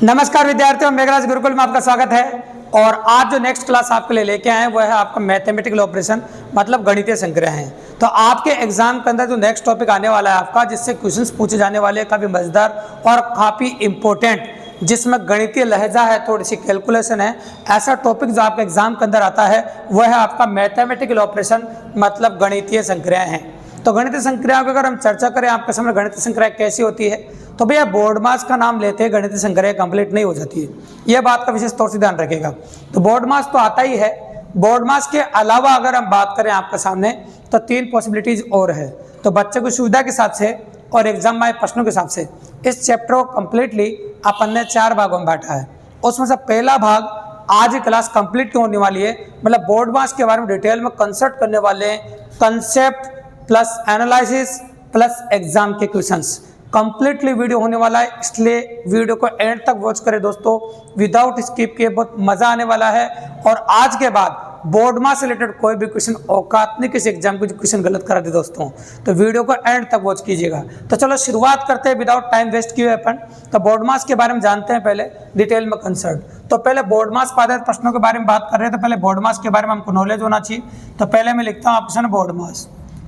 नमस्कार विद्यार्थियों, मेघराज गुरुकुल में आपका स्वागत है। और आज जो नेक्स्ट क्लास आपके लिए लेके आए हैं वो है आपका मैथमेटिकल ऑपरेशन, मतलब गणितीय संक्रिया हैं। तो आपके एग्जाम के अंदर जो नेक्स्ट टॉपिक आने वाला है आपका, जिससे क्वेश्चंस पूछे जाने वाले, काफ़ी मजेदार और काफ़ी इंपॉर्टेंट, जिसमें गणितीय लहजा है, थोड़ी सी कैलकुलेशन है, ऐसा टॉपिक जो आपके एग्जाम के अंदर आता है वह है आपका मैथमेटिकल ऑपरेशन, मतलब गणितीय संक्रियाएं हैं। तो गणितीय संक्रियाओं की अगर हम चर्चा करें आपके सामने, गणितीय संक्रिया कैसी होती है, तो भैया बोर्ड मास का नाम लेते हैं गणितीय संक्रिया कंप्लीट नहीं हो जाती है, यह बात का विशेष तौर से ध्यान रखेगा। तो बोर्ड मास तो आता ही है, बोर्ड मास के अलावा अगर हम बात करें आपके सामने तो तीन पॉसिबिलिटीज और है। तो बच्चे की सुविधा के हिसाब से और एग्जाम में आए प्रश्नों के हिसाब से इस चैप्टर को कंप्लीटली अपन ने 4 भागों में बांटा है। उसमें से पहला भाग आज ही क्लास कंप्लीट होने वाली है, मतलब बोर्ड मास के बारे में डिटेल में कंसल्ट करने वाले हैं, concept plus analysis plus exam के क्वेश्चंस। कंप्लीटली वीडियो होने वाला है, इसलिए वीडियो को एंड तक वॉच करें दोस्तों, विदाउट स्किप किए, बहुत मजा आने वाला है। और आज के बाद बोर्ड मास से रिलेटेड कोई भी क्वेश्चन औकात नहीं किसी एग्जाम को क्वेश्चन गलत करा दे दोस्तों, तो वीडियो को एंड तक वॉच कीजिएगा। तो चलो शुरुआत करते हैं विदाउट टाइम वेस्ट किए अपन। तो बोर्ड मास के बारे में जानते हैं पहले डिटेल में कंसर्ट। तो पहले बोर्ड मास आधारित प्रश्नों के बारे में बात कर रहे हैं, तो पहले बोर्ड मास के बारे में हमको नॉलेज होना चाहिए। तो पहले मैं लिखता हूँ ऑप्शन बोर्ड मास,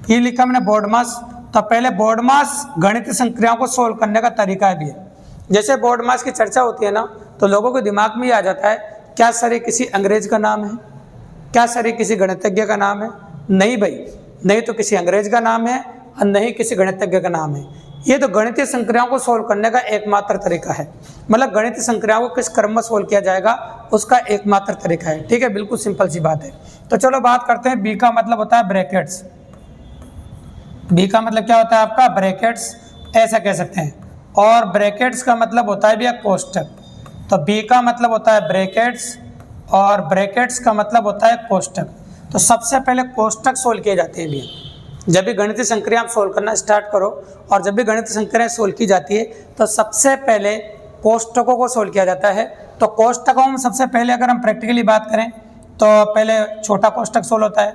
ये लिखा मैंने बोर्ड मास। तो पहले बोर्ड मास गणितीय संक्रियाओं को सोल्व करने का तरीका भी है। जैसे बोर्ड मास की चर्चा होती है ना, तो लोगों के दिमाग में ये आ जाता है, क्या सर ये किसी अंग्रेज का नाम है, क्या सर ये किसी गणितज्ञ का नाम है? नहीं भाई, नहीं तो किसी अंग्रेज का नाम है और नहीं किसी गणितज्ञ का नाम है। ये तो गणितीय संक्रियाओं को सोल्व करने का एकमात्र तरीका है, मतलब गणितीय संक्रियाओं को किस क्रम में सोल्व किया जाएगा उसका एकमात्र तरीका है। ठीक है, बिल्कुल सिंपल सी बात है। तो चलो बात करते हैं। बी का मतलब होता है ब्रैकेट्स। बी का मतलब क्या होता है आपका? ब्रैकेट्स, ऐसा कह सकते हैं। और ब्रैकेट्स का मतलब होता है भैया कोष्टक। तो बी का मतलब होता है ब्रैकेट्स और ब्रैकेट्स का मतलब होता है कोष्टक। तो सबसे पहले कोष्टक सोल्व किए जाते हैं भैया। जब भी गणितीय संक्रिया आप सोल्व करना स्टार्ट करो और जब भी गणितीय संक्रिया सोल्व की जाती है तो सबसे पहले कोष्टकों को सोल्व किया जाता है। तो कोष्टकों में सबसे पहले अगर हम प्रैक्टिकली बात करें तो पहले छोटा कोष्टक सोल्व होता है,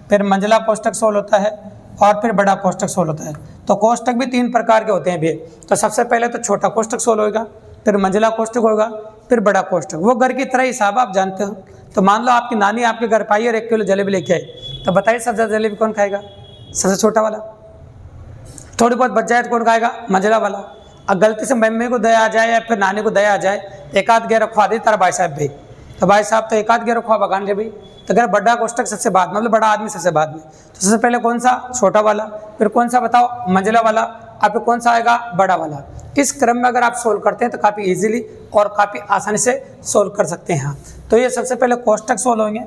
फिर मंझला कोष्टक सोल्व होता है और फिर बड़ा कोष्टक सोल्व होता है। तो कोष्टक भी 3 प्रकार के होते हैं भैया। तो सबसे पहले तो छोटा कोष्टक सोल्व होगा, फिर मंझला कोष्टक होगा, फिर बड़ा कोष्टक। वो घर की तरह हिसाब आप जानते हो। तो मान लो आपकी नानी आपके घर पर आई और 1 किलो जलेबी लेके आई, तो बताइए सबसे ज़्यादा जलेबी कौन खाएगा? सबसे छोटा वाला। थोड़ी बहुत बच जाए तो कौन खाएगा? मंझला वाला। और गलती से मम्मी को दया आ जाए या फिर नानी को दया आ जाए, एक आध गेर खवा दे तारा भाई साहब भाई, तो भाई साहब तो एक आध गेर खवा बगान ले भाई। तो अगर बड़ा कोष्टक सबसे बाद, मतलब बड़ा आदमी सबसे बाद में, तो सबसे पहले कौन सा? छोटा वाला। फिर कौन सा बताओ? मंझला वाला। अब फिर कौन सा आएगा? बड़ा वाला। इस क्रम में अगर आप सोल्व करते हैं तो काफ़ी इजीली और काफ़ी आसानी से सोल्व कर सकते हैं। तो ये सबसे पहले कोष्टक सोल्व होंगे।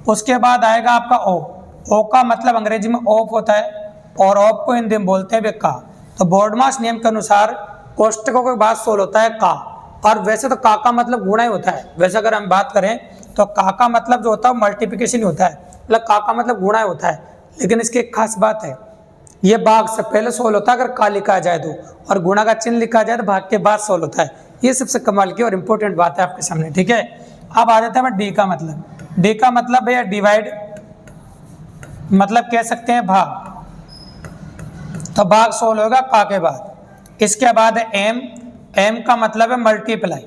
उसके बाद आएगा आपका ओ। ओ का मतलब अंग्रेजी में ऑफ होता है और ऑफ को हिंदी में बोलते हैं का। तो बोर्ड मास नियम के अनुसार कोष्टकों के बाद सोल्व होता है का। और वैसे तो का मतलब गुणा ही होता है। वैसे अगर हम बात करें तो का मतलब जो होता है मल्टीप्लिकेशन ही होता है, मतलब का मतलब गुणा ही होता है। लेकिन इसकी एक खास बात है, ये भाग से पहले सोल्व होता है अगर का लिखा जाए तो, और गुणा का चिन्ह लिखा जाए तो भाग के बाद सोल्व होता है। ये सबसे कमाल की और इंपॉर्टेंट बात है आपके सामने। ठीक है, अब आ जाता है डी का मतलब। डी का मतलब भैया डिवाइड, मतलब कह सकते हैं भाग। तो भाग सोल्व होगा का के बाद। इसके बाद है एम। एम का मतलब है मल्टीप्लाई।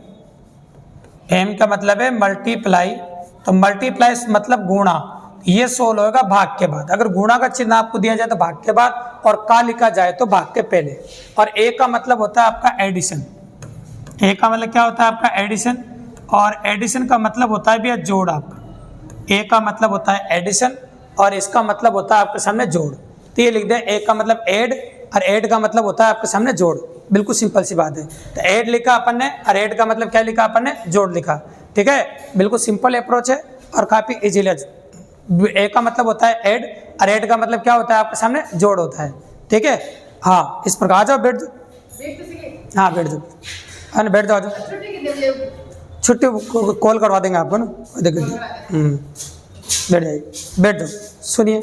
एम का मतलब है मल्टीप्लाई। तो मल्टीप्लाई मतलब गुणा, ये सोल्व होगा भाग के बाद। अगर गुणा का चिन्ह आपको दिया जाए तो भाग के बाद, और का लिखा जाए तो भाग के पहले। और ए का मतलब होता है आपका एडिशन। ए का मतलब क्या होता है आपका? एडिशन। और एडिशन का मतलब होता है भैया जोड़ आपका। ए का मतलब होता है एडिशन और इसका मतलब होता है आपके सामने जोड़। तो ये लिख दे, ए का मतलब ऐड और ऐड का मतलब होता है आपके सामने जोड़। बिल्कुल सिंपल सी बात है। तो ऐड लिखा अपन ने और ऐड का मतलब क्या लिखा अपन ने? जोड़ लिखा। ठीक है, बिल्कुल सिंपल अप्रोच है और काफ़ी इजीली। ए का मतलब होता है ऐड और ऐड का मतलब क्या होता है? आपके सामने जोड़ होता है। ठीक है, हाँ इस प्रकार। आ जाओ, बैठ जाओ। हाँ बैठ जाओ, हाँ बैठ जाओ। छुट्टी कॉल करवा देंगे आपको ना, देखिए। बैठ जाइए, बैठ जाओ, सुनिए।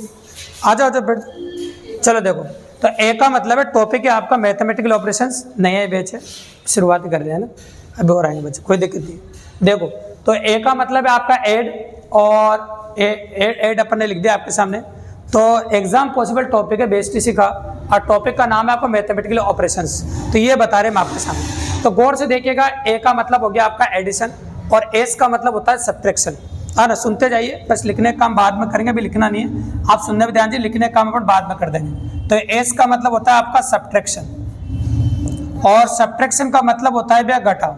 आ जाओ, बैठ जाओ। चलो देखो, तो ए का मतलब है टॉपिक है आपका मैथमेटिकल ऑपरेशंस, नया बैच है, शुरुआत कर रहे हैं ना, अभी और आएंगे बच्चे, कोई दिक्कत नहीं। देखो, तो ए का मतलब है आपका ऐड, और ऐड अपन ने लिख दिया आपके सामने। तो एग्जाम पॉसिबल टॉपिक है बेसिक का, और टॉपिक का नाम है आपका मैथमेटिकल ऑपरेशंस। तो ये बता रहे हैं हम आपके सामने। तो गौर से देखिएगा, ए का मतलब हो गया आपका एडिशन और एस का मतलब होता है सब्ट्रैक्शन, है ना। सुनते जाइए, बस लिखने का काम बाद में करेंगे, अभी लिखना नहीं है, आप सुनने में ध्यान दीजिए, लिखने का काम अपन बाद में कर देंगे। तो एस का मतलब होता है आपका सब्ट्रैक्शन और सब्ट्रैक्शन का मतलब होता है भैया घटाव।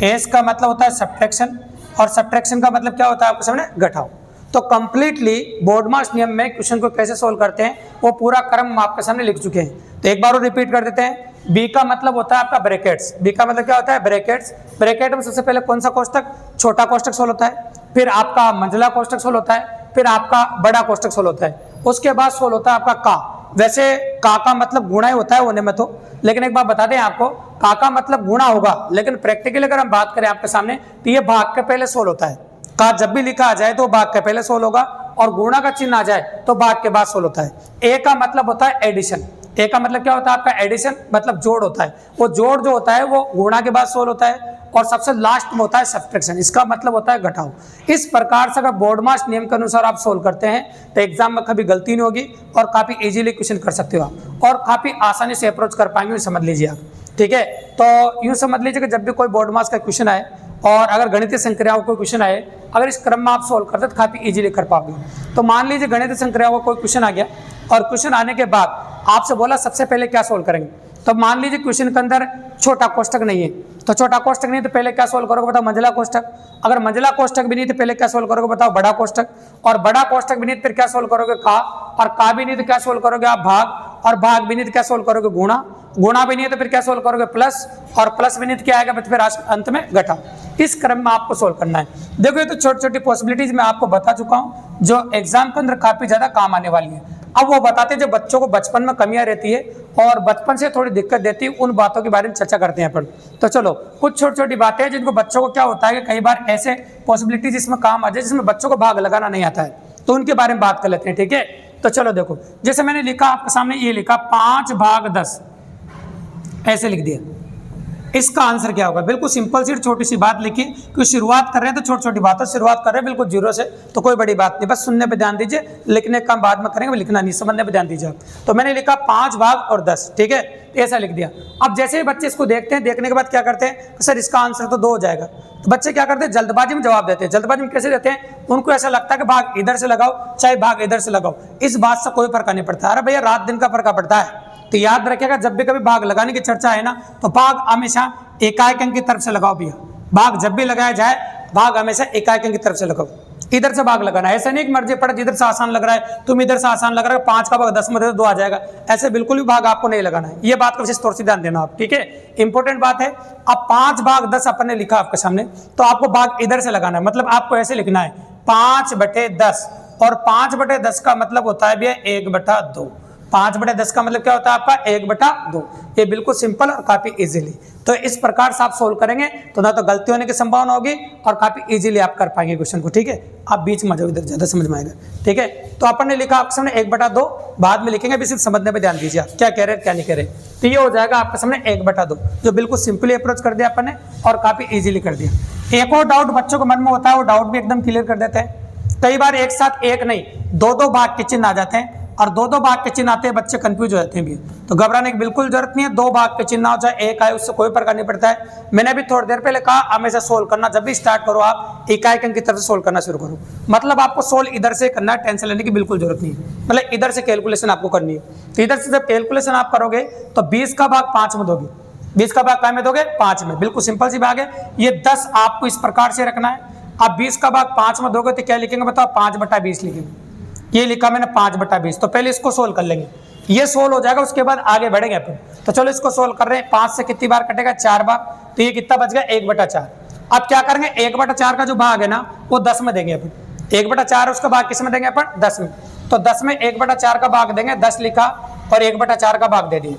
एस का मतलब होता है सब्ट्रैक्शन और सब्ट्रैक्शन का मतलब क्या होता है आपके सामने, घटाव। तो कंप्लीटली बोर्ड मास नियम में क्वेश्चन को कैसे सोल्व करते हैं वो पूरा क्रम हम आपके सामने लिख चुके हैं। तो एक बार और रिपीट कर देते हैं। बी का मतलब होता है आपका ब्रैकेट्स। बी का मतलब क्या होता है, ब्रैकेट्स। ब्रैकेट में सबसे पहले कौन सा कोष्टक, छोटा कोष्टक सोल्व होता है, फिर आपका मंझला कोष्टक सोल्व होता है, फिर आपका बड़ा कोष्टक सोल्व होता है, उसके बाद सोल्व होता है आपका का। वैसे का मतलब गुणा ही होता है होने में तो, लेकिन एक बात बता दें आपको, का मतलब गुणा होगा, लेकिन प्रैक्टिकली अगर हम बात करें आपके सामने तो ये भाग के पहले सोल्व होता है। का जब भी लिखा आ जाए तो भाग के पहले सोल्व होगा और गुणा का चिन्ह आ जाए तो भाग के बाद सोल्व होता है। ए का मतलब होता है एडिशन। ए का मतलब क्या होता है आपका, एडिशन मतलब जोड़ होता है। वो जोड़ जो होता है वो गुणा के बाद सोल्व होता है और सबसे लास्ट में होता है सब्ट्रैक्शन, इसका मतलब होता है घटाव। इस प्रकार से अगर बोर्ड मास नियम के अनुसार आप सोल्व करते हैं तो एग्जाम में कभी गलती नहीं होगी और काफी इजीली क्वेश्चन कर सकते हो आप और काफी आसानी से अप्रोच कर पाएंगे, समझ लीजिए आप। ठीक है, तो यूं समझ लीजिए कि जब भी कोई बोर्ड मास का क्वेश्चन आए और अगर गणितीय संक्रियाओं को क्वेश्चन आए, अगर इस क्रम में आप सोल्व करते तो काफी इजीली कर पाओगे। तो मान लीजिए गणितीय संक्रियाओं का कोई क्वेश्चन आ गया और क्वेश्चन आने के बाद आपसे बोला सबसे पहले क्या सोल्व करेंगे, तो मान लीजिए क्वेश्चन के अंदर छोटा कोष्टक नहीं है, तो छोटा कोष्टक नहीं तो पहले क्या सोल्व करोगे बताओ, मंझला कोष्टक। अगर मंझला कोष्टक भी नहीं तो पहले क्या सोल्व करोगे बताओ, बड़ा कोष्टक। और बड़ा कोष्टक भी नहीं तो फिर क्या सोल्व करोगे, का। और का भी नहीं तो क्या सोल्व करोगे आप, भाग। और भाग भी नहीं तो क्या सोल्व करोगे, गुणा। गुणा भी नहीं तो फिर क्या सोल्व करोगे, प्लस। और प्लस भी नहीं तो क्या आएगा फिर अंत में घटा। इस क्रम में आपको सोल्व करना है। देखो ये तो छोटी छोटी पॉसिबिलिटीज मैं आपको बता चुका हूं जो एग्जाम के अंदर काफी ज्यादा काम आने वाली है। अब वो बताते हैं जो बच्चों को बचपन में कमियां रहती है और बचपन से थोड़ी दिक्कत देती है, उन बातों के बारे में चर्चा करते हैं अपन। तो चलो कुछ छोटी छोटी बातें हैं जिनको बच्चों को क्या होता है कि कई बार ऐसे पॉसिबिलिटी जिसमें काम आ जाए जिसमें बच्चों को भाग लगाना नहीं आता है, तो उनके बारे में बात कर लेते हैं। ठीक है, तो चलो देखो, जैसे मैंने लिखा आपके सामने, ये लिखा 5/10 ऐसे लिख दिया। इसका आंसर क्या होगा, बिल्कुल सिंपल सी छोटी सी बात लिखी, क्योंकि शुरुआत कर रहे हैं तो छोटी छोटी बातों शुरुआत कर रहे हैं, बिल्कुल जीरो से, तो कोई बड़ी बात नहीं, बस सुनने पे ध्यान दीजिए, लिखने का काम बाद में करेंगे, लिखना नहीं, समझने पे ध्यान दीजिए आप। तो मैंने लिखा 5/10, ठीक है, ऐसा लिख दिया। अब जैसे ही बच्चे इसको देखते हैं, देखने के बाद क्या करते हैं, सर इसका आंसर तो 2 हो जाएगा, तो बच्चे क्या करते हैं, जल्दबाजी में जवाब देते हैं। जल्दबाजी में कैसे देते हैं, उनको ऐसा लगता है कि भाग इधर से लगाओ चाहे भाग इधर से लगाओ, इस बात से कोई फर्क नहीं पड़ता। अरे भैया रात दिन का फर्क पड़ता है। तो याद रखिएगा जब भी कभी भाग लगाने की चर्चा है ना, तो भाग हमेशा एकाएक अंक की तरफ से लगाओ भैया। भाग जब भी लगाया जाए, भाग हमेशा एकाएक अंक की तरफ से लगाओ, इधर से भाग लगाना। ऐसा नहीं कि मर्जी पड़े, इधर से आसान लग रहा है तुम इधर से आसान लग रहा है, 5 का भाग 10 में दे दो 2 आ जाएगा, ऐसे बिल्कुल भी भाग आपको नहीं लगाना है। ये बात का विशेष तौर से ध्यान देना आप, ठीक है, इंपॉर्टेंट बात है। अब 5/10 अपन ने लिखा आपके सामने, तो आपको भाग इधर से लगाना है, मतलब आपको ऐसे लिखना है 5/10, और 5/10 का मतलब होता है भैया 1/2। 5/10 का मतलब क्या होता है आपका 1/2। ये बिल्कुल सिंपल और काफी इजीली, तो इस प्रकार से आप सोल्व करेंगे तो ना तो गलती होने की संभावना होगी और काफी इजीली आप कर पाएंगे क्वेश्चन को। ठीक है, आप बीच में जाओ, इधर ज्यादा समझ में आएगा। ठीक है, तो अपन ने लिखा आपके सामने 1/2, बाद में लिखेंगे, अभी सिर्फ समझने पे ध्यान दीजिए आप क्या कह रहे हैं क्या नहीं कह रहे। तो ये हो जाएगा आपके सामने 1/2, जो बिल्कुल सिंपली अप्रोच कर दिया अपन ने और काफी इजीली कर दिया। एक और डाउट बच्चों को मन में होता है, वो डाउट भी एकदम क्लियर कर देते हैं। कई बार एक साथ एक नहीं 2-2 भाग के चिन्ह आ जाते हैं, और 2-2 भाग के चिन्ह आते हैं, बच्चे कंफ्यूज हो जाते हैं भी। तो घबराने की बिल्कुल जरूरत नहीं है, 2 भाग के चिन्ह हो चाहे एक आए, उससे कोई फर्क नहीं पड़ता है। मैंने भी थोड़ी देर पहले कहा, हमेशा सोल्व करना जब भी स्टार्ट करो आप इकाई अंक की तरफ से सोल्व करना शुरू करो, मतलब आपको सोल्व इधर से करना है, टेंशन लेने की बिल्कुल जरूरत नहीं है, मतलब इधर से कैलकुलेशन आपको करनी है। तो इधर से जब कैलकुलेशन आप करोगे तो 20 का भाग 5 में दोगे, 20 का भाग क्या में दोगे 5 में, बिल्कुल सिंपल सी भाग है। ये 10 आपको इस प्रकार से रखना है। अब 20 का भाग 5 में दोगे तो क्या लिखेंगे बताओ, 5/20 लिखेंगे। ये लिखा मैंने 5/20, तो पहले इसको सोल्व कर लेंगे, ये सोल्व हो जाएगा, उसके बाद आगे बढ़ेंगे अपन। तो चलो इसको सोल्व कर रहे हैं, 5 से कितनी बार कटेगा 4 बार, तो ये कितना बच गया 1/4। अब क्या करेंगे, 1/4 का जो भाग है ना वो 10 में देंगे अपन, 1/4 उसका भाग किस में देंगे अपन 10 में, तो 10 में 1/4 का भाग देंगे, 10 लिखा और 1/4 का भाग दे दिए,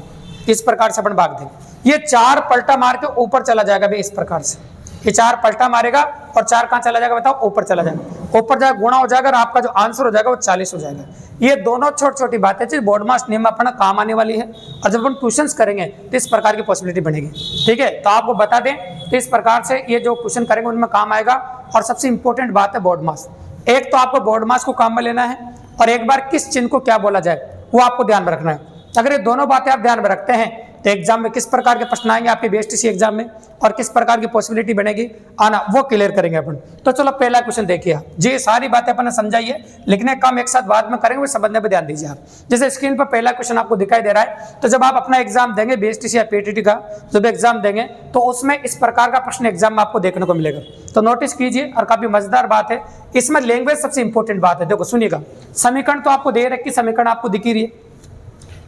इस प्रकार से अपन भाग देंगे। ये 4 पलटा मार के ऊपर चला जाएगा भाई, इस प्रकार से ये 4 पलटा मारेगा और 4 कहां चला जाएगा बताओ, ऊपर चला जाएगा, ऊपर जाएगा गुणा हो जाएगा और आपका जो आंसर हो जाएगा वो 40 हो जाएगा। ये दोनों छोटी छोटी बातें जो बोर्ड मास नियम में अपना काम आने वाली है, और जब अपन क्वेश्चंस करेंगे तो इस प्रकार की पॉसिबिलिटी बनेगी। ठीक है, तो आपको बता दें तो इस प्रकार से ये जो क्वेश्चन करेंगे उनमें काम आएगा। और सबसे इंपॉर्टेंट बात है बोर्ड मास, एक तो आपको बोर्ड मास को काम में लेना है, और एक बार किस चिन्ह को क्या बोला जाए वो आपको ध्यान में रखना है। अगर ये दोनों बातें आप ध्यान में रखते हैं तो एग्जाम में किस प्रकार के प्रश्न आएंगे आपके बीएसटीसी एग्जाम में और किस प्रकार की पॉसिबिलिटी बनेगी आना, वो क्लियर करेंगे अपन। तो चलो पहला क्वेश्चन देखिए आप जी, सारी बातें अपन ने समझाई है, लिखने का काम एक साथ बाद में करेंगे, वो समझने पर ध्यान दीजिए आप। जैसे स्क्रीन पर पहला क्वेश्चन आपको दिखाई दे रहा है, तो जब आप अपना एग्जाम देंगे बीएसटीसी या पीटीटी का जब एग्जाम देंगे तो उसमें इस प्रकार का प्रश्न एग्जाम में आपको देखने को मिलेगा। तो नोटिस कीजिए, और काफी मजेदार बात है इसमें, लैंग्वेज सबसे इंपॉर्टेंट बात है। देखो सुनिएगा, समीकरण तो आपको दे रखी, समीकरण आपको दिखी रही है,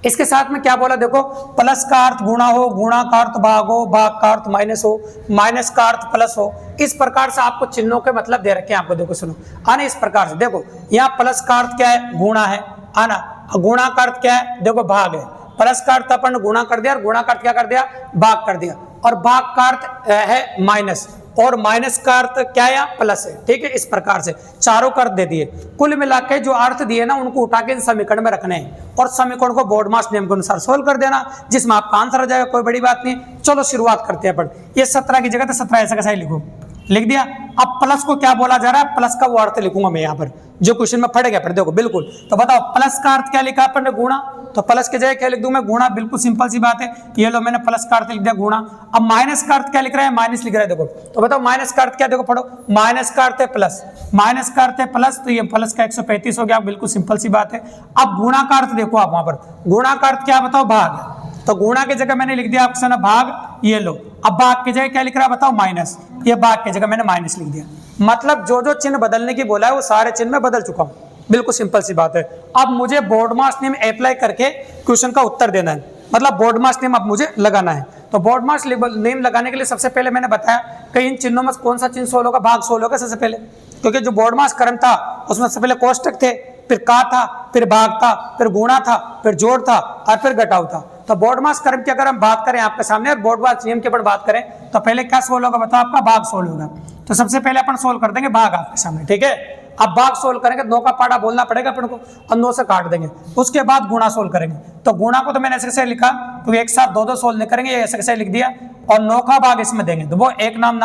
इसके साथ में क्या बोला देखो, प्लस का अर्थ गुणा हो, गुणा का अर्थ भाग हो, भाग का अर्थ माइनस हो, माइनस का अर्थ प्लस हो। इस प्रकार से आपको चिन्हों के मतलब दे रखे हैं आपको। देखो सुनो आना, इस प्रकार से देखो, यहाँ प्लस का अर्थ क्या है, गुणा है आना, गुणा का अर्थ क्या है, देखो भाग है। प्लस का अर्थ अपन गुणा कर दिया और गुणा का अर्थ क्या कर दिया, भाग कर दिया, और भाग का अर्थ है माइनस, और माइनस का अर्थ क्या है, प्लस है। ठीक है, इस प्रकार से चारों का अर्थ दे दिए। कुल मिला के जो अर्थ दिए ना उनको उठा के समीकरण में रखने हैं और समीकरण को बोर्ड मास नियम के अनुसार सोल्व कर देना, जिसमें आपका आंसर आ जाएगा, कोई बड़ी बात नहीं। चलो शुरुआत करते हैं अपन। ये 17 की जगह तो 17 ऐसा कैसा ही लिखो, लिख दिया। अब प्लस को क्या बोला जा रहा है, प्लस का वो अर्थ लिखूंगा मैं यहाँ पर जो क्वेश्चन में पड़ेगा पर, देखो बिल्कुल। तो बताओ प्लस का अर्थ क्या लिखा अपन ने, गुणा, तो प्लस की जगह क्या लिख दूं मैं, गुणा, बिल्कुल सिंपल सी बात है। ये लो मैंने प्लस का अर्थ लिख दिया गुणा। अब माइनस का अर्थ क्या लिख रहा है, माइनस लिख रहा है, देखो। तो बताओ माइनस का अर्थ क्या, देखो पढ़ो, माइनस का अर्थ है प्लस, माइनस का अर्थ है प्लस, तो ये प्लस का 135 हो गया, बिल्कुल सिंपल सी बात है। अब गुणा का अर्थ देखो आप वहां पर, गुणा का अर्थ क्या बताओ, भाग, तो गुणा की जगह मैंने लिख दिया ऑप्शन भाग, ये लो। अब भाग की जगह क्या लिख रहा है बताओ, माइनस, ये भाग की जगह मैंने माइनस लिख दिया। मतलब जो जो चिन्ह बदलने की बोला है वो सारे चिन्ह में बदल चुका हूं, बिल्कुल सिंपल सी बात है। अब मुझे बोर्ड मास नियम अप्लाई करके क्वेश्चन का उत्तर देना है, मतलब बोर्ड मास नियम अब मुझे लगाना है। तो बोर्ड मास नियम लगाने के लिए सबसे पहले मैंने बताया कि इन चिन्हों में कौन सा चिन्ह सोल्व होगा, भाग सोल्व होगा सबसे पहले, क्योंकि जो बोर्ड मास क्रम था उसमें सबसे पहले कोष्टक थे, फिर का था, फिर भाग था, फिर गुणा था, फिर जोड़ था और फिर घटाव था। तो बोर्ड मास क्रम की अगर हम बात करें आपके सामने और बोर्ड मास नियम के ऊपर बात करें तो पहले क्या सोल्व होगा बताओ, आपका भाग सोल्व होगा। तो सबसे पहले अपन सोल्व कर देंगे भाग आपके सामने, ठीक है। अब भाग सोल्व करेंगे, 9 का पाड़ा बोलना पड़ेगा अपन को और 9 से काट देंगे। उसके बाद गुणा सोल्व करेंगे, तो गुणा को तो मैंने ऐसे कैसे लिखा, तो एक साथ दो सोल्व नहीं करेंगे, ऐसे कैसे लिख दिया, और 9 का भाग इसमें देंगे, तो वो एक नाम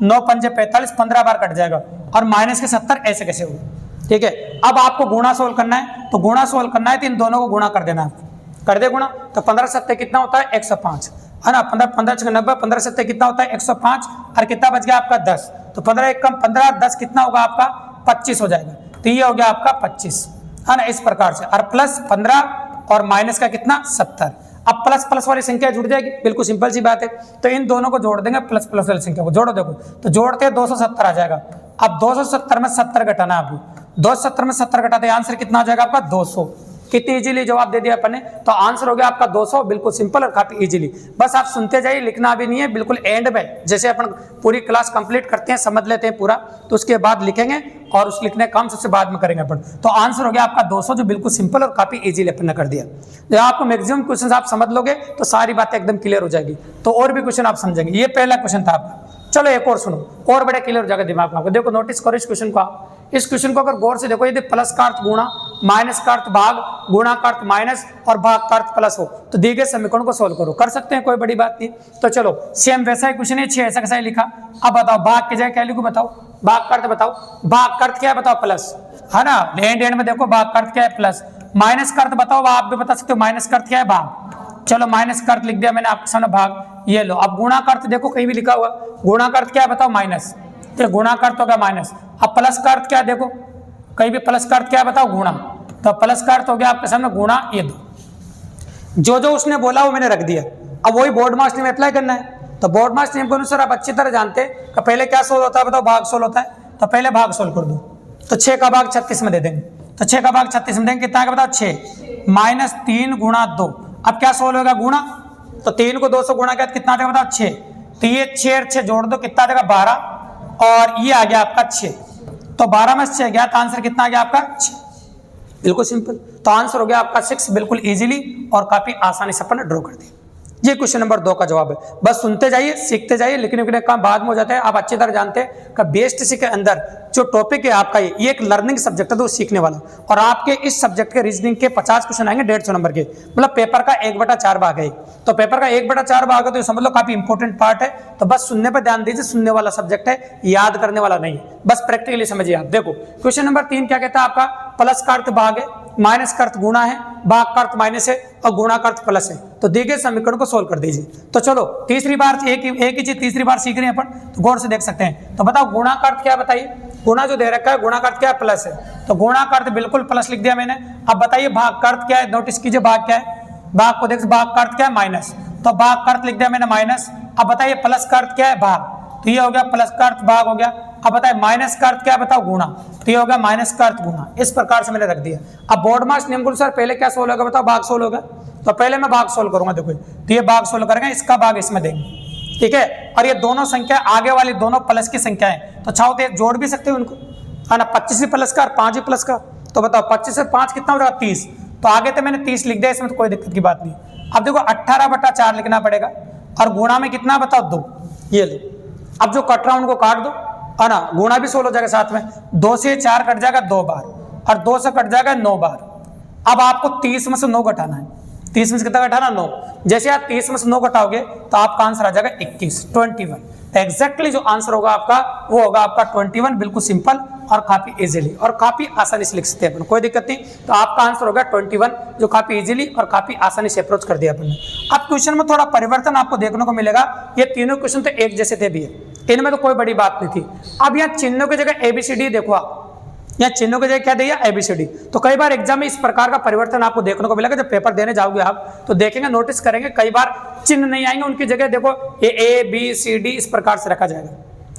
9 पंजे 45, 15 बार कट जाएगा, और माइनस के 70 ऐसे कैसे होगा, ठीक है। अब आपको गुणा सोल्व करना है, तो गुणा सोल्व करना है तो इन दोनों को गुणा कर देना है, कर दे गुणा, तो 15 सत्ते कितना होता है 105, है ना। 15 6 90, 15 सत्ते कितना होता है 105, और कितना बच गया आपका 10, तो 15 एक कम 15, 10 कितना होगा आपका 25 हो जाएगा। तो ये हो गया आपका 25, है ना, इस प्रकार से। और प्लस 15 और माइनस का कितना 70। अब प्लस प्लस वाली संख्या जुड़ जाएगी, बिल्कुल सिंपल सी बात है। तो इन दोनों को जोड़ देंगे, प्लस प्लस वाली संख्या को जोड़ो, देखो तो जोड़ते 270 आ जाएगा। अब 270 में 70 घटाना है आपको, 270 में 70 घटाते आंसर कितना आ जाएगा आपका 200। कितनी इजीली जवाब दे दिया अपन ने, तो आंसर हो गया आपका 200, बिल्कुल सिंपल और काफी इजीली। बस आप सुनते जाइए, लिखना भी नहीं है, बिल्कुल एंड में जैसे अपन पूरी क्लास कंप्लीट करते हैं, समझ लेते हैं पूरा, तो उसके बाद लिखेंगे और उस लिखने का काम सबसे बाद में करेंगे अपन। तो आंसर हो गया आपका 200, जो बिल्कुल सिंपल और काफी इजीली अपन ने कर दिया। जब आपको मैक्सिमम क्वेश्चन आप समझ लोगे तो सारी बातें एकदम क्लियर हो जाएगी, तो और भी क्वेश्चन आप समझेंगे। ये पहला क्वेश्चन था आपका। चलो एक और सुनो, और बड़े क्लियर हो जाएगा दिमाग में आपको। देखो नोटिस करो इस क्वेश्चन को आप, इस क्वेश्चन को अगर गौर से देखो, यदि प्लस का अर्थ गुणा, माइनस का अर्थ भाग, गुणा का अर्थ माइनस और भाग का अर्थ प्लस हो तो दिए गए समीकरण को सोल्व करो, कर सकते हैं, कोई बड़ी बात नहीं। तो चलो सेम वैसा ही क्वेश्चन है, 6 ऐसा कैसा ही लिखा। अब बताओ भाग की जगह क्या लिखूं बताओ, भाग का अर्थ बताओ, भाग का अर्थ क्या है बताओ प्लस, है ना, एंड में देखो भाग का अर्थ क्या है प्लस। माइनस का अर्थ बताओ, आप भी बता सकते हो माइनस का अर्थ क्या है भाग। चलो माइनस का अर्थ लिख दिया मैंने आपके सामने भाग, ये लो। अब गुणा का अर्थ देखो कहीं भी लिखा हुआ, गुणा का अर्थ क्या है बताओ माइनस, तो गुणा का अर्थ हो गया माइनस। अब प्लस का अर्थ क्या है देखो, कहीं भी प्लस का अर्थ क्या है बताओ गुणा, तो प्लस का अर्थ हो गया आपके सामने गुणा, ये दो। जो जो उसने बोला वो मैंने रख दिया। अब वही बोर्ड मास नियम अप्लाई करना है, तो बोर्ड मास नियम के अनुसार आप अच्छी तरह जानते हैं कि पहले क्या सोल्व होता है बताओ, भाग सोल्व होता है, तो पहले भाग सोल्व कर दो। तो 6 का भाग 36 में दे देंगे, तो 6 का भाग 36 में देंगे, कितना का बताओ 6 माइनस 3 गुणा 2। अब क्या सोल्व होगा गुणा, तो 3 को 200 गुणा किया कितना आएगा बताओ 6, तो ये 6 और 6 जोड़ दो कितना आएगा 12, और ये आ गया आपका 6, तो 12 में 6 गया तो आंसर कितना आ गया आपका 6, बिल्कुल सिंपल। तो आंसर हो गया आपका 6, बिल्कुल इजीली और काफी आसानी से अपन ड्रॉ कर दिया। ये क्वेश्चन नंबर 2 का जवाब है। बस सुनते जाइए, सीखते जाइए, लिखने काम बाद में हो जाता है। आप अच्छी तरह जानते हैं कि बीएसटीसी के अंदर जो टॉपिक है आपका ये एक लर्निंग सब्जेक्ट है, तो सीखने वाला, और आपके इस सब्जेक्ट के रीजनिंग के 50 क्वेश्चन आएंगे 150 नंबर के, मतलब पेपर का 1/4 भाग है। तो पेपर का 1/4 भाग है, तो समझ लो काफी इंपॉर्टेंट पार्ट है। तो बस सुनने पर ध्यान दीजिए, सुनने वाला सब्जेक्ट है, याद करने वाला नहीं, बस प्रैक्टिकली समझिए आप। देखो क्वेश्चन नंबर 3 क्या कहता है आपका, प्लस का अर्थ भाग है, माइनस का अर्थ गुणा है, भाग का अर्थ माइनस है और गुणा का अर्थ प्लस है। तो दिए गए समीकरण को सोल्व कर दीजिए। तो चलो तीसरी बार एक ही चीज तीसरी बार सीख रहे हैं अपन, तो गौर से देख सकते हैं। तो बताओ गुणा का अर्थ क्या है, बताइए। गुणा जो दे रखा है, गुणा का अर्थ क्या है, प्लस है, तो गुणा का अर्थ बिल्कुल प्लस लिख दिया मैंने। अब बताइए भाग का अर्थ क्या है, नोटिस कीजिए भाग क्या है, भाग को देख, भाग का अर्थ क्या है, माइनस, तो भाग का अर्थ लिख दिया मैंने माइनस। अब बताइए प्लस का अर्थ क्या है, भाग, तो ये हो गया प्लस का अर्थ भाग हो गया। अब बताइए माइनस का अर्थ क्या है, बताओ गुणा, तो ये हो गया माइनस का अर्थ गुणा। इस प्रकार से मैंने रख दिया। अब बोर्ड मार्क्स नियम के अनुसार पहले क्या सोल्व होगा, बताओ, भाग सोल्व होगा। तो पहले मैं भाग सोल्व करूंगा, देखो तो ये भाग सोल्व करेंगे, इसका भाग इसमें देंगे, ठीक है। और ये दोनों संख्या आगे वाली दोनों प्लस की संख्या है, तो चाहो तो एक जोड़ भी सकते हो उनको, है ना। 25 भी प्लस का और 5 भी प्लस का, तो बताओ 25 से 5 कितना हो जाएगा, 30। तो आगे तो मैंने 30 लिख दिया, इसमें तो कोई दिक्कत की बात नहीं। अब देखो 18/4 लिखना पड़ेगा, और गुणा में कितना बताओ, 2, ये लो। अब जो कट रहा है उनको काट दो, है ना, गुणा भी 16 हो जाएगा साथ में। 2 से 4 कट जाएगा 2 बार, और 2 से कट जाएगा 9 बार। अब आपको 30 में से 9 घटाना है, 30 में से कितना घटाना, 9। जैसे आप 30 में से 9 घटाओगे तो आपका आंसर आ जाएगा 21, 21। तो एग्जैक्टली जो आंसर होगा आपका वो होगा आपका 21, बिल्कुल सिंपल और काफी इजीली और काफी आसानी से लिख सकते हैं अपन, कोई दिक्कत नहीं। तो आपका आंसर होगा 21, जो काफी इजीली और काफी आसानी से अप्रोच कर दिया अपन ने। अब क्वेश्चन में थोड़ा परिवर्तन आपको देखने को मिलेगा। ये तीनों क्वेश्चन तो एक जैसे थे भी, इनमें तो कोई बड़ी बात नहीं थी। अब यहाँ चिन्हों की जगह ABCD देखो आप, यहाँ चिन्हों की जगह क्या दिया, ABCD। तो कई बार एग्जाम में इस प्रकार का परिवर्तन आपको देखने को मिलेगा। जब पेपर देने जाओगे आप तो देखेंगे, नोटिस करेंगे, कई बार चिन्ह नहीं आएंगे, उनकी जगह देखो ये ABCD इस प्रकार से रखा जाएगा,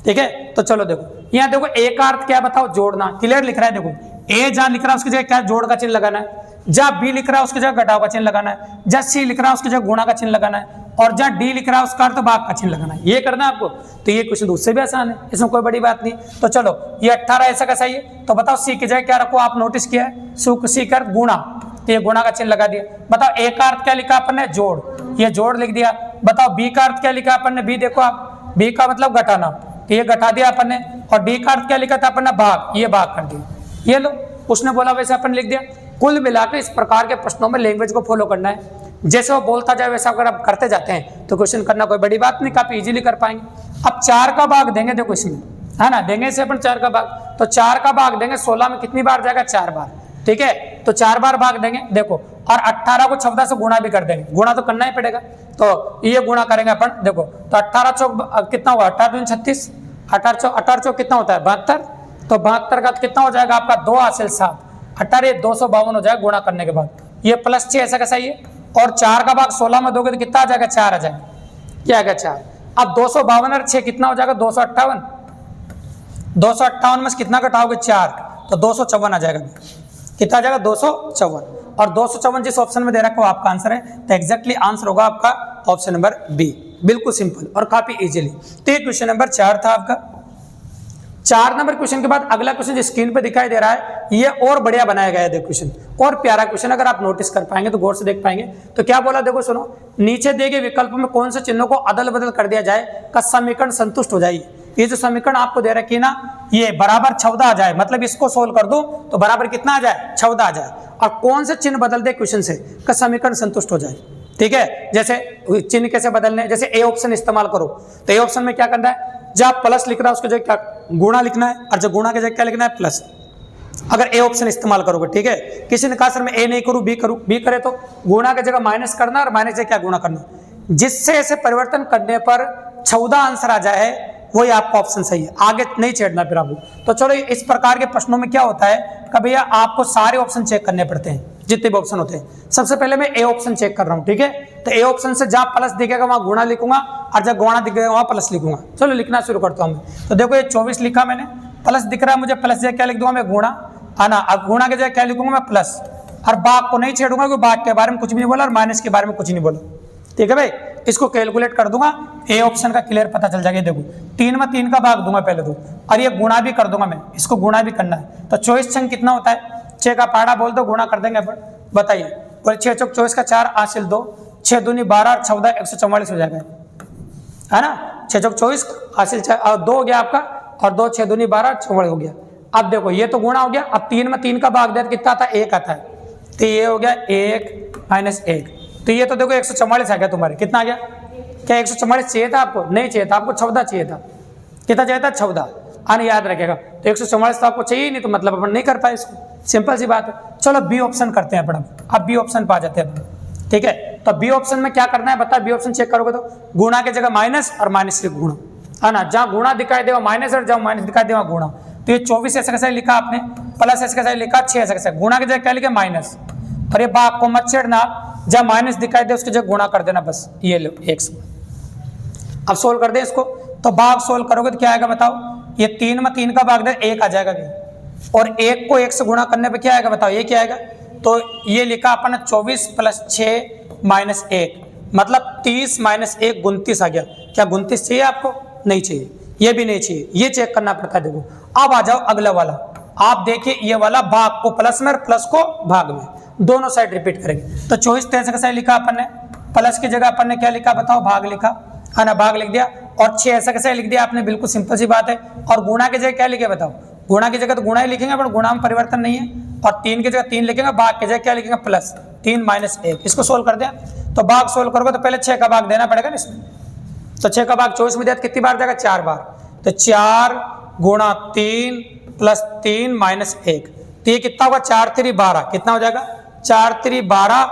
ठीक है। तो चलो देखो यहाँ देखो, ए का अर्थ क्या बताओ, जोड़ना, क्लियर लिख रहा है। देखो ए जहां लिख रहा है उसकी जगह क्या जोड़ का चिन्ह लगाना है, जहां बी लिख रहा है उसकी जगह घटाव का चिन्ह लगाना है, जहां सी लिख रहा है उसकी जगह गुणा का चिन्ह लगाना है, और जहां डी लिख रहा है उसका अर्थ भाग का चिन्ह लगाना है। ये करना है आपको। तो ये क्वेश्चन उससे भी आसान है, इसमें कोई बड़ी बात नहीं। तो चलो ये 18 ऐसा कैसा ही है, तो बताओ सी की जगह क्या रखो, आप नोटिस किया है, सी कर गुणा, तो ये गुणा का चिन्ह लगा दिया। बताओ ए का अर्थ क्या लिखा अपन ने, जोड़, ये जोड़ लिख दिया। बताओ बी का अर्थ क्या लिखा अपन ने, बी देखो आप, बी का मतलब घटाना, तो ये घटा दिया अपन ने। और डी का अर्थ क्या लिखा था अपन ने, भाग, ये भाग कर दिया। ये लो, उसने बोला वैसे अपन लिख दिया। कुल मिलाकर इस प्रकार के प्रश्नों में लैंग्वेज को फॉलो करना है, जैसे वो बोलता जाए वैसा अगर आप करते जाते हैं तो क्वेश्चन करना कोई बड़ी बात नहीं, काफी इजीली कर पाएंगे। अब 4 का भाग देंगे, देखो इसमें, है ना, देंगे इसे अपन 4 का भाग, तो 4 का भाग देंगे 16 में कितनी बार जाएगा, 4 बार, ठीक है। तो 4 बार भाग देंगे, देखो, और 18 को 14 से गुणा भी कर देंगे, गुणा तो करना ही पड़ेगा, तो ये गुणा करेंगे अपन। देखो तो 18 चौक कितना हुआ, 18 36, 18 चौक कितना होता है, 72, तो 72 का कितना हो जाएगा आपका 2 हासिल 7, 18 252 हो जाएगा गुणा करने के बाद। ये प्लस 6 ऐसा कैसा ये, और 4 का भाग 16 में दोगे तो कितना आ जाएगा, 4 आ जाएगा, क्या आ गया 4। अब 252 और 6 कितना हो जाएगा, 258, 258 में से कितना घटाओगे, 4, तो 254 आ जाएगा, कितना आ जाएगा, 254। और 254 जिस ऑप्शन में दे रखा हो आपका आंसर है, तो एग्जैक्टली आंसर होगा आपका ऑप्शन नंबर बी, बिल्कुल सिंपल और काफी इजीली। तो ये क्वेश्चन नंबर 4 था आपका। 4 नंबर क्वेश्चन के बाद अगला क्वेश्चन जो स्क्रीन पे दिखाई दे रहा है, ये और बढ़िया बनाया गया है, देखो क्वेश्चन और प्यारा क्वेश्चन, अगर आप नोटिस कर पाएंगे तो गौर से देख पाएंगे। तो क्या बोला, देखो सुनो, नीचे दिए गए विकल्प में कौन से चिन्हों को अदल बदल कर दिया जाए का समीकरण संतुष्ट हो जाए। ये जो समीकरण आपको दे रखी है ना, ये बराबर 14 आ जाए, मतलब इसको सोल्व कर दो तो बराबर कितना आ जाए, 14 आ जाए। और कौन से चिन्ह बदल दे क्वेश्चन से का समीकरण संतुष्ट हो जाए, ठीक है। जैसे चिन्ह कैसे बदलने, जैसे ए ऑप्शन इस्तेमाल करो, तो ए ऑप्शन में क्या करना है, जहां प्लस लिख रहा है उसके जगह क्या गुणा लिखना है, और जब गुणा के जगह क्या लिखना है, प्लस। अगर ए ऑप्शन इस्तेमाल करोगे, ठीक है। किसी ने कहा सर मैं ए नहीं करूं बी करूं, बी करे तो गुणा की जगह माइनस करना और माइनस से क्या गुणा करना, जिससे ऐसे परिवर्तन करने पर 14 आंसर आ जाए, वही आपका ऑप्शन सही है, आगे नहीं छेड़ना फिर आपको। तो चलो इस प्रकार के प्रश्नों में क्या होता है, कभी आपको सारे ऑप्शन चेक करने पड़ते हैं, जितने भी ऑप्शन होते हैं। सबसे पहले मैं ए ऑप्शन चेक कर रहा हूं, ठीक है। तो ए ऑप्शन से जहां प्लस दिखेगा वहां गुणा लिखूंगा, और जब गुणा दिखेगा वहां प्लस लिखूंगा। चलो लिखना शुरू करता हूं मैं। तो देखो ये 24 लिखा मैंने, प्लस दिख रहा है मुझे, प्लस जगह क्या लिख दूंगा मैं, गुणा, है ना। अब गुणा की जगह क्या लिखूंगा मैं, प्लस, और भाग को नहीं छेड़ूंगा क्योंकि भाग के बारे में कुछ भी नहीं बोला और माइनस के बारे में कुछ नहीं बोला, ठीक है भाई। इसको कैलकुलेट कर दूंगा, ए ऑप्शन का क्लियर पता चल जाएगा। देखो 3 में 3 का भाग दूंगा पहले तो, और ये गुणा भी कर दूंगा मैं, इसको गुणा भी करना है। तो 24 छंग कितना होता है, 6 का पाड़ा बोल दो, गुणा कर देंगे अपन, बताइए। बोले 6 चौक 24 का 4 हासिल 2, 6 दूनी 12 और 14 144 हो जाएगा, है ना। 6 चौक 24 हासिल 2 हो गया आपका, और 2 6 दूनी 12 44 हो गया। अब देखो ये तो गुणा हो गया, अब 3 में 3 का भाग दे कितना आता है, 1 आता है, तो ये हो गया 1 - 1, तो ये तो देखो 144 आ गया तुम्हारे, कितना आ गया, क्या 144 चाहिए था आपको, नहीं चाहिए था आपको, 14 चाहिए था, कितना चाहिए था, 14। आने याद रखेगा। तो 144 तो आपको चाहिए नहीं, तो मतलब अपन नहीं कर पाए इसको, सिंपल सी बात है। चलो बी ऑप्शन करते हैं अपन, अब बी ऑप्शन पे आ जाते हैं, ठीक है। तो बी ऑप्शन में क्या करना है बता, बी ऑप्शन चेक करोगे तो गुणा की जगह माइनस और माइनस से गुणा, है ना। जहां गुणा दिखाई देगा माइनस और जहां माइनस दिखाई देगा गुणा। तो ये 24 ऐसे कैसे लिखा आपने, प्लस ऐसे कैसे लिखा, 6 ऐसे कैसे, गुणा की जगह क्या लिखे माइनस, और ये बाप को मत छेड़ना, जहां माइनस दिखाई दे उसकी जगह गुणा कर देना बस, ये लो 100। अब सोल्व कर दे इसको, तो भाग सोल्व करोगे तो क्या आएगा बताओ, ये 3 में 3 का भाग दे 1 आ जाएगा, और 1 को 1 से गुणा करने पे क्या आएगा बताओ, ये क्या आएगा। तो ये लिखा अपन 24 + 6 - 1, मतलब 30 - 1 29 आ गया। क्या 29 चाहिए आपको, नहीं चाहिए, ये भी नहीं चाहिए, ये चेक करना पड़ता है। देखो अब आ जाओ अगला वाला, आप देखिए ये वाला भाग को प्लस में और प्लस को भाग में, दोनों साइड रिपीट करेंगे। तो 24 कैसे कैसे लिखा अपन ने, प्लस की जगह अपन ने क्या लिखा बताओ, भाग लिखा, है ना, भाग लिख दिया। और 6 ऐसा कैसे लिख दिया आपने, बिल्कुल सिंपल सी बात है। और गुणा की जगह क्या लिखे बताओ, गुणा की जगह तो गुणा ही लिखेंगे, पर गुणा में परिवर्तन नहीं है। और 3 की जगह 3 लिखेंगे, भाग की जगह क्या लिखेंगे प्लस, 3 - 1। इसको सोल्व कर दिया, तो भाग सोल्व करोगे तो पहले 6 का भाग देना पड़ेगा ना इसमें। तो 6 का भाग 24 में दिया तो कितनी बार जाएगा, 4 बार। तो 4 × 3 + 3 - 1, तो ये कितना होगा, 4 × 3 = 12, कितना हो जाएगा 4 × 3 = 12,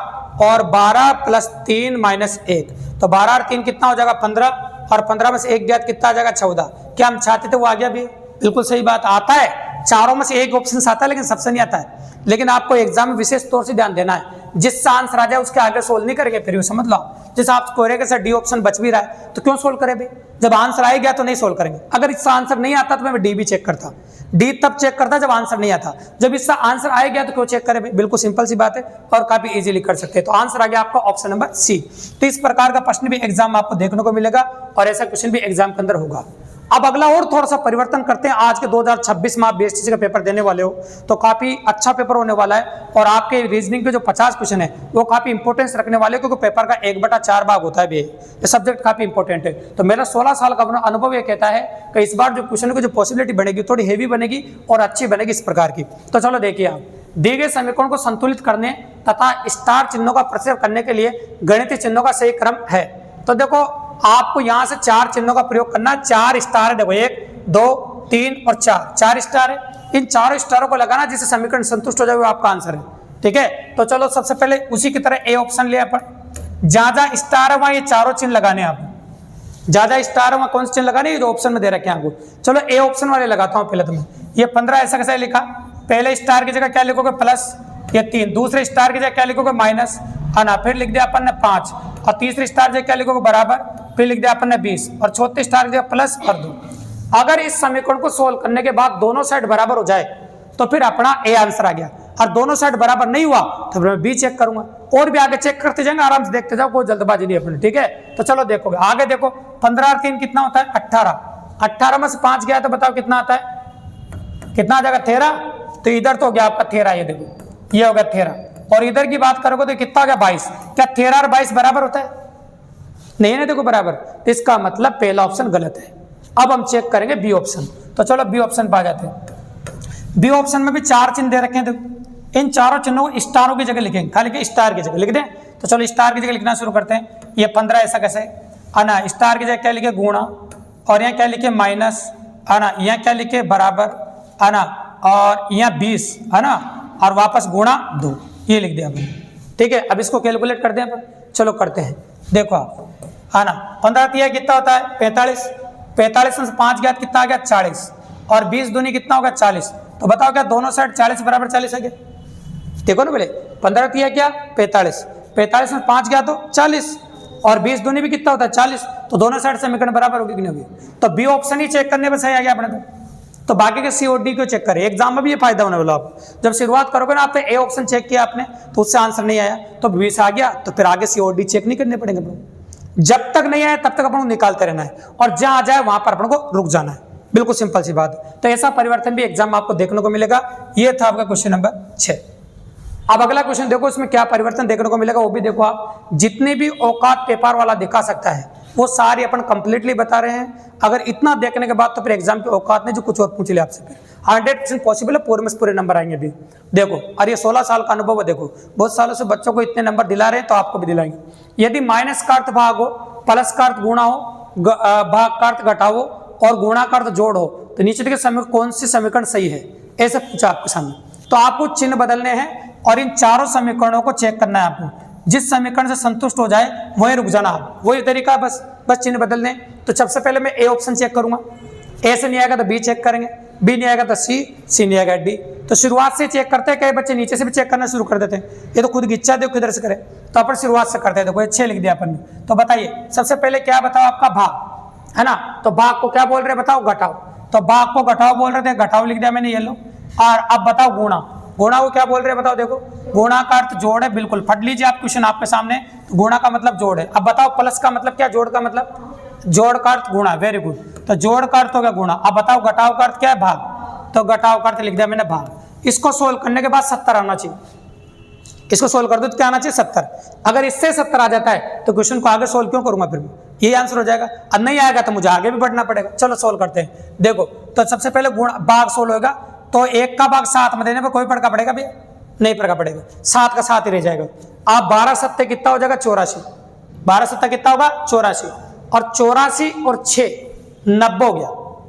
और 12 + 3 - 1, तो 12 और 3 कितना हो जाएगा 15, और 15 में से 1 गया कितना आ जाएगा 14। क्या हम चाहते थे वो आ गया भी, बिल्कुल सही बात, आता है चारों में से एक ऑप्शन आता है, लेकिन सबसे नहीं आता है। लेकिन आपको एग्जाम में विशेष तौर से ध्यान देना है, जिससे आंसर आ जाए उसके आगे सोल्व नहीं करेंगे, फिर समझ लो। जैसे आप कोरेगे सर डी ऑप्शन बच भी रहा है तो क्यों सोल्व करें भाई, जब आंसर आ गया तो नहीं सोल्व करेंगे। अगर इसका आंसर नहीं आता तो मैं डी भी चेक करता, डी तब चेक करता जब आंसर नहीं आता, जब इसका आंसर आ गया तो क्यों चेक करें भाई, बिल्कुल सिंपल सी बात है, और काफी इजीली कर सकते हैं। तो आंसर आ गया आपका ऑप्शन नंबर सी। तो इस प्रकार का प्रश्न भी एग्जाम में आपको देखने को मिलेगा, और ऐसा क्वेश्चन भी एग्जाम के अंदर होगा। अब अगला और थोड़ा सा परिवर्तन करते हैं, आज के 2026 में आप बीएसटीसी का पेपर देने वाले हो तो काफी अच्छा पेपर होने वाला है, और आपके रीजनिंग के जो 50 क्वेश्चन है वो काफी इंपॉर्टेंस रखने वाले हैं, क्योंकि पेपर का 1/4 भाग होता है भी, ये सब्जेक्ट काफी इंपॉर्टेंट है। तो मेरा 16 साल का अनुभव ये कहता है कि इस बार जो क्वेश्चन की जो पॉसिबिलिटी बनेगी थोड़ी हेवी बनेगी और अच्छी बनेगी इस प्रकार की। तो चलो देखिए, आप दिए गए समीकरण को संतुलित करने तथा स्टार चिन्हों का प्रयोग करने के लिए गणितीय चिन्हों का सही क्रम है। तो देखो आपको यहां से 4 चिन्हों का प्रयोग करना है, 4 स्टार है, देखो 1 2 3 और 4 स्टार है। इन चारों स्टारों को लगाना जिससे समीकरण संतुष्ट हो जाए वो आपका आंसर है, ठीक है। तो चलो सबसे पहले उसी की तरह ए ऑप्शन ले अपन, जहां स्टार है वहां ये चारों चिन्ह लगाने हैं आपको, जहां स्टार है वहां कौन से चिन्ह लगाने, ये जो ऑप्शन में दे रखे हैं आपको। चलो ए ऑप्शन वाले लगाता हूं पहले, तो मैं ये 15 ऐसा कैसे लिखा, पहले स्टार की जगह क्या लिखोगे प्लस, ये 3, दूसरे स्टार की जगह क्या लिखोगे माइनस, है ना, फिर लिख दिया अपन ने 5, और तीसरे स्टार जगह क्या लिखोगे बराबर, फिर लिख दिया अपन ने 20, और चौथे स्टार की जगह प्लस और 2। अगर इस समीकरण को सोल्व करने के बाद दोनों साइड बराबर हो जाए तो फिर अपना ए आंसर आ गया, और दोनों साइड बराबर नहीं हुआ तो फिर मैं बी चेक करूंगा, और भी आगे चेक करते जाएंगे, आराम से देखते जाओ, कोई जल्दबाजी नहीं अपने, ठीक है। तो चलो देखोगे आगे, देखो 15 और 3 कितना होता है 18, 18 में से 5 गया तो बताओ कितना आता है, कितना आ जाएगा 13, तो इधर तो हो गया आपका 13, ये देखो ये हो गया 13, और इधर की बात करोगे तो कितना हो गया 22। क्या 13 और 22 बराबर होता है, नहीं है ना, देखो बराबर, तो इसका मतलब पहला ऑप्शन गलत है। अब हम चेक करेंगे बी ऑप्शन, तो चलो बी ऑप्शन पे आ जाते हैं। बी ऑप्शन में भी 4 चिन्ह दे रखे हैं, देखो इन चारों चिन्हों को स्टारों की जगह लिखेंगे, खाली के स्टार की जगह लिख दें। तो चलो स्टार की जगह लिखना शुरू करते हैं। ये 15 ऐसा कैसे, है ना, स्टार की जगह क्या लिखे गुणा, और यहाँ क्या लिखे माइनस, है ना, यहाँ क्या लिखे बराबर, है ना, और यहाँ 20, है ना, और वापस गुणा 2, ये लिख दिया अपन, ठीक है। अब इसको कैलकुलेट कर दें अपन, चलो करते हैं। देखो आप, है ना, 15 तिया कितना होता है 45, 45 में से 5 गया कितना आ गया 40, और 20 दूनी कितना होगा 40। तो बताओ क्या दोनों साइड 40 बराबर 40 है क्या, देखो ना पहले 15 तिया क्या 45, 45 में 5 गया तो 40, और 20 दूनी भी कितना होता है 40, तो दोनों साइड समीकरण बराबर होगी कि नहीं होगी। तो बी ऑप्शन ही चेक करने में सही आ गया अपने तो बाकी के सी और डी को चेक करें, एग्जाम में भी ये फायदा होने वाला। आप जब शुरुआत करोगे ना, आपने ए ऑप्शन चेक किया आपने तो उससे आंसर नहीं आया, तो 20 आ गया, तो फिर आगे सी और डी चेक नहीं करने पड़ेंगे अपन, जब तक नहीं आया तब तक अपन को निकालते रहना है, और जहां आ जाए वहां पर अपन को रुक जाना है, बिल्कुल सिंपल सी बात है। तो ऐसा परिवर्तन भी एग्जाम में आपको देखने को मिलेगा। ये था आपका क्वेश्चन नंबर 6। अब अगला क्वेश्चन देखो, इसमें क्या परिवर्तन देखने को मिलेगा वो भी देखो आप। जितने भी औकात पेपर वाला दिखा सकता है वो सारे अपन कंप्लीटली बता रहे हैं। अगर इतना देखने के बाद तो फिर एग्जाम के औकात में जो कुछ और पूछ ले आपसे, फिर 100% पॉसिबल है, पूरे में पूरे नंबर आएंगे भी। देखो, और ये 16 साल का अनुभव है, देखो बहुत सालों से बच्चों को इतने नंबर दिला रहे हैं, तो आपको भी दिलाएंगे। यदि माइनस का अर्थ भाग हो, प्लस का अर्थ गुणा हो, भाग का अर्थ घटा हो, और गुणा का अर्थ जोड़ हो तो नीचे के समीकरण कौन सी समीकरण सही है, ऐसे पूछा आपके सामने। तो आपको चिन्ह बदलने हैं और इन चारों समीकरणों को चेक करना है आपको। जिस समीकरण से संतुष्ट हो जाए वहीं रुक जाना आप, वही तरीका है, बस चिन्ह बदल दें। तो सबसे पहले मैं ए ऑप्शन चेक करूंगा, ए से नहीं आएगा तो बी चेक करेंगे, बी नहीं आएगा तो सी नहीं आएगा डी। तो शुरुआत से चेक करते हैं, कई बच्चे नीचे से भी चेक करना शुरू कर देते हैं, ये तो खुद की इच्छा देखो किधर से करें, तो अपन शुरुआत से करते हैं। देखो 6 लिख दिया अपन ने। तो बताइए सबसे पहले क्या बताओ, आपका भाग है ना, तो भाग को क्या बोल रहे हैं बताओ, घटाओ। तो भाग को घटाओ बोल रहे थे, घटाओ लिख दिया मैंने, ये लो। और अब बताओ गुणा, गुणा को क्या बोल रहे हैं बताओ, देखो गुणा का अर्थ जोड़ है, बिल्कुल फट लीजिए आप क्वेश्चन आपके सामने। तो गुणा का मतलब जोड़ है। अब बताओ प्लस का मतलब क्या, जोड़ का मतलब, जोड़ का अर्थ गुणा, वेरी गुड। तो जोड़ का अर्थ हो गया गुणा। अब बताओ घटाव का अर्थ क्या है, भाग, तो घटाव का अर्थ लिख दिया मैंने भाग। इसको सोल्व करने के बाद 70 आना चाहिए, इसको सोल्व कर दो तो क्या आना चाहिए 70। अगर इससे 70 आ जाता है तो क्वेश्चन को आगे सोल्व क्यों करूंगा, फिर यही आंसर हो जाएगा। अब नहीं आएगा तो मुझे आगे भी बढ़ना पड़ेगा। चलो सोल्व करते हैं। देखो तो सबसे पहले गुणा भाग सोल्व होगा, तो 1 का भाग 7 में देने पर कोई फर्क पड़ेगा भैया, नहीं फर्क पड़ेगा, 7 का 7 ही रह जाएगा। आप 12 सत्ते कितना हो जाएगा 84, 12 सत्ता कितना होगा 84, और 84 और 6 90 हो गया,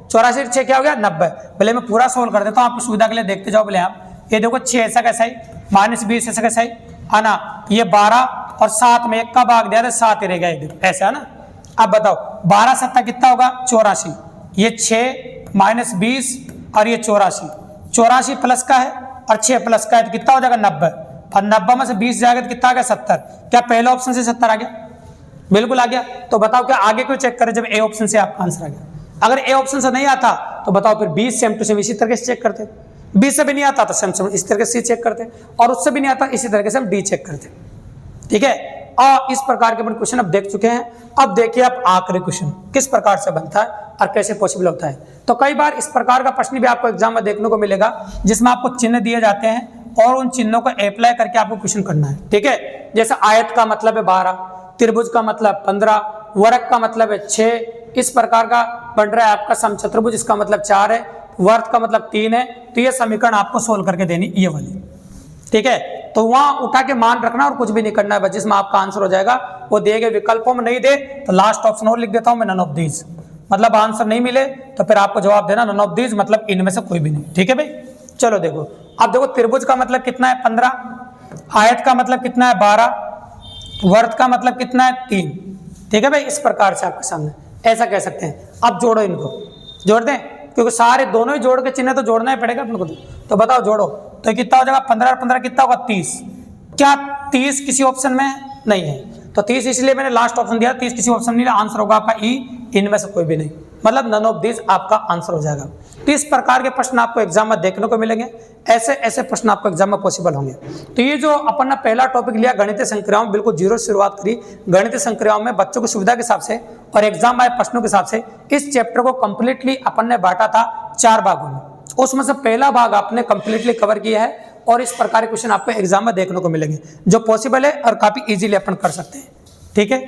84 और 6 क्या हो गया 90। भले मैं पूरा सोल्व कर देता हूँ आपकी सुविधा के लिए, देखते जाओ भले आप। ये देखो 6 ऐसा कैसा है, -20 ऐसा कैसा है ना, ये 12 और 7 में 1 का भाग दिया तो 7 ही रह गया इधर, ऐसा है ना। अब बताओ 12 सत्ता कितना होगा 84, ये 6 -20 और ये 84, 84 प्लस का है और 6 प्लस का है तो कितना हो जाएगा 90, और 90 में से 20 जाएगा तो कितना आ गया 70। क्या पहले ऑप्शन से 70 आ गया, बिल्कुल आ गया। तो बताओ क्या आगे क्यों चेक करें जब ए ऑप्शन से आपका आंसर आ गया। अगर ए ऑप्शन से नहीं आता तो बताओ फिर 20 सेम टू सेम इसी तरीके से चेक करते, 20 से भी नहीं आता तो सेम टू सेम इस तरीके से चेक करते, और उससे भी नहीं आता इसी तरीके से हम डी चेक करते, ठीक है। और इस प्रकार के क्वेश्चन अब देख चुके हैं। अब देखिए आप आखिरी क्वेश्चन किस प्रकार से बनता है और कैसे पॉसिबल होता है। तो कई बार इस प्रकार का प्रश्न भी आपको एग्जाम में देखने को मिलेगा, जिसमें आपको चिन्ह दिए जाते हैं और उन चिन्हों को अप्लाई करके आपको क्वेश्चन करना है, ठीक है। जैसे आयत का मतलब है 12, त्रिभुज का मतलब 15, वर्ग का मतलब है 6, इस प्रकार का बन रहा है आपका समचतुर्भुज, इसका मतलब 4 है, वर्ग का मतलब 3 है। तो ये समीकरण आपको सोल्व करके देनी ये वाली, ठीक है। तो वहां उठा के मान रखना और कुछ भी नहीं करना है, बस जिसमें आपका आंसर हो जाएगा। वो दिए गए विकल्पों में नहीं दे तो लास्ट ऑप्शन और लिख देता हूं मैं, नन ऑफ दीज, मतलब आंसर नहीं मिले तो फिर आपको जवाब देना नन ऑफ दीज, मतलब इनमें से कोई भी नहीं, ठीक है भाई। चलो देखो अब देखो त्रिभुज का मतलब कितना है 15, आयत का मतलब कितना है 12, वर्ग का मतलब कितना है 3, ठीक है भाई। इस प्रकार से आपके सामने ऐसा कह सकते हैं। अब जोड़ो, इनको जोड़ दें क्योंकि सारे दोनों ही जोड़ के चिन्ह तो जोड़ना ही पड़ेगा अपन को। तो बताओ जोड़ो, तो कितना हो जाएगा 15 और 15 कितना होगा 30। क्या 30 किसी ऑप्शन में नहीं है, तो 30 इसलिए मैंने लास्ट ऑप्शन दिया, 30 किसी ऑप्शन में नहीं, आंसर होगा आपका ई, इनमें से कोई भी नहीं, मतलब नन ऑफ दिस आपका आंसर हो जाएगा। तो इस प्रकार के प्रश्न आपको एग्जाम में देखने को मिलेंगे, ऐसे ऐसे प्रश्न आपको एग्जाम में पॉसिबल होंगे। तो ये जो अपन ने पहला टॉपिक लिया गणितीय संक्रियाओं, बिल्कुल जीरो से शुरुआत करी गणितीय संक्रियाओं में बच्चों की सुविधा के हिसाब से और एग्जाम आए प्रश्नों के हिसाब से। इस चैप्टर को कंप्लीटली अपन ने बांटा था 4 भागों में, उसमें से पहला भाग आपने कंप्लीटली कवर किया है, और इस प्रकार के क्वेश्चन आपको एग्जाम में देखने को मिलेंगे जो पॉसिबल है और काफी इजीली अपन कर सकते हैं, ठीक है।